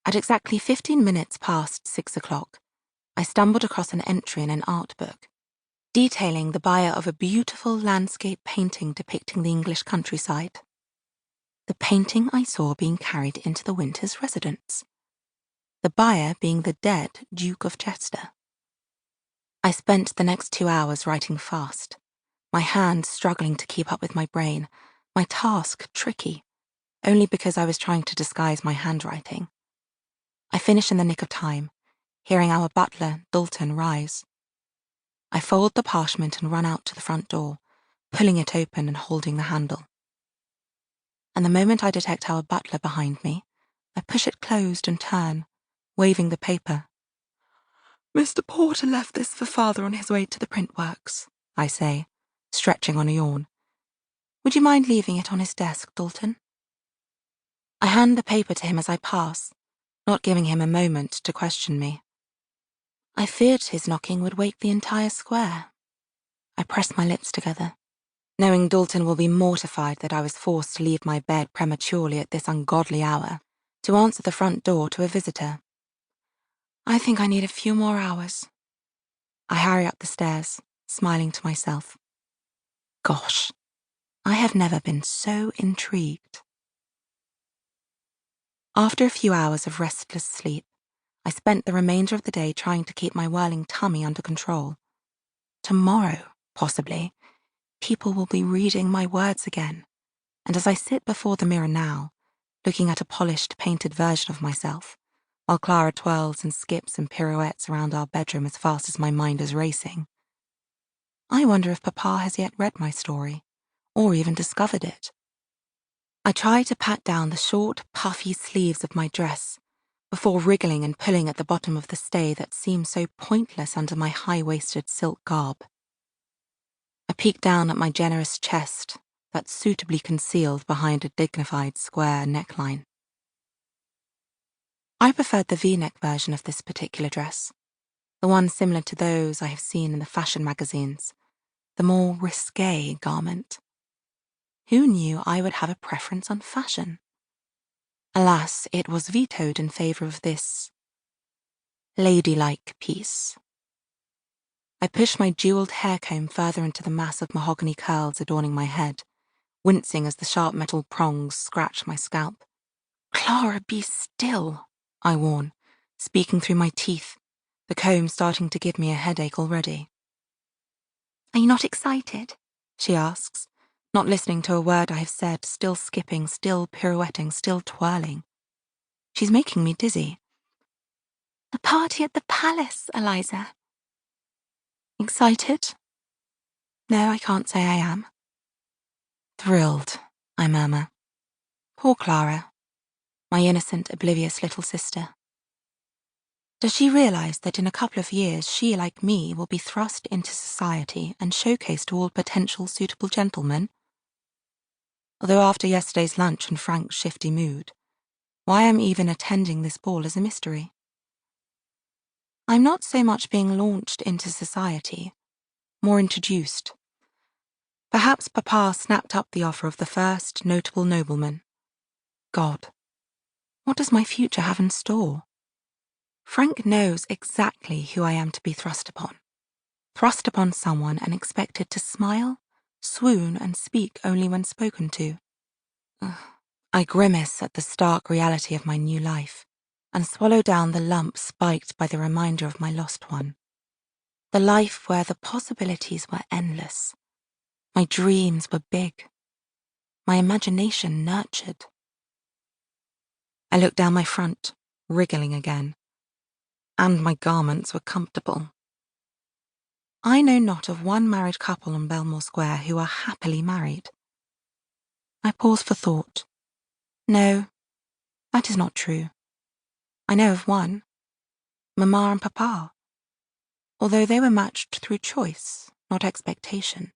At exactly 15 minutes past 6 o'clock, I stumbled across an entry in an art book, detailing the buyer of a beautiful landscape painting depicting the English countryside. The painting I saw being carried into the Winters' residence, the buyer being the dead Duke of Chester. I spent the next 2 hours writing fast, my hand struggling to keep up with my brain, my task tricky, only because I was trying to disguise my handwriting. I finished in the nick of time, hearing our butler, Dalton, rise. I fold the parchment and run out to the front door, pulling it open and holding the handle. And the moment I detect our butler behind me, I push it closed and turn, waving the paper. "Mr. Porter left this for father on his way to the print works," I say, stretching on a yawn. "Would you mind leaving it on his desk, Dalton?" I hand the paper to him as I pass, not giving him a moment to question me. I feared his knocking would wake the entire square. I press my lips together, knowing Dalton will be mortified that I was forced to leave my bed prematurely at this ungodly hour to answer the front door to a visitor. I think I need a few more hours. I hurry up the stairs, smiling to myself. Gosh, I have never been so intrigued. After a few hours of restless sleep, I spent the remainder of the day trying to keep my whirling tummy under control. Tomorrow, possibly, people will be reading my words again, and as I sit before the mirror now, looking at a polished, painted version of myself, while Clara twirls and skips and pirouettes around our bedroom as fast as my mind is racing, I wonder if Papa has yet read my story, or even discovered it. I try to pat down the short, puffy sleeves of my dress before wriggling and pulling at the bottom of the stay that seems so pointless under my high-waisted silk garb. I peek down at my generous chest that's suitably concealed behind a dignified square neckline. I preferred the V-neck version of this particular dress, the one similar to those I have seen in the fashion magazines, the more risque garment. Who knew I would have a preference on fashion? Alas, it was vetoed in favour of this ladylike piece. I pushed my jewelled hair comb further into the mass of mahogany curls adorning my head, wincing as the sharp metal prongs scratched my scalp. "Clara, be still," I warn, speaking through my teeth, the comb starting to give me a headache already. "Are you not excited?" she asks, not listening to a word I have said, still skipping, still pirouetting, still twirling. She's making me dizzy. "The party at the palace, Eliza." Excited? No, I can't say I am. Thrilled, I murmur. Poor Clara, my innocent, oblivious little sister. Does she realise that in a couple of years she, like me, will be thrust into society and showcased to all potential suitable gentlemen? Although after yesterday's lunch and Frank's shifty mood, why I'm even attending this ball is a mystery. I'm not so much being launched into society, more introduced. Perhaps Papa snapped up the offer of the first notable nobleman. God, what does my future have in store? Frank knows exactly who I am to be thrust upon someone and expected to smile, swoon, and speak only when spoken to. Ugh. I grimace at the stark reality of my new life and swallow down the lump spiked by the reminder of my lost one. The life where the possibilities were endless. My dreams were big. My imagination nurtured. I looked down my front, wriggling again. And my garments were comfortable. I know not of one married couple on Belmore Square who are happily married. I pause for thought. No, that is not true. I know of one, Mamma and Papa, although they were matched through choice, not expectation.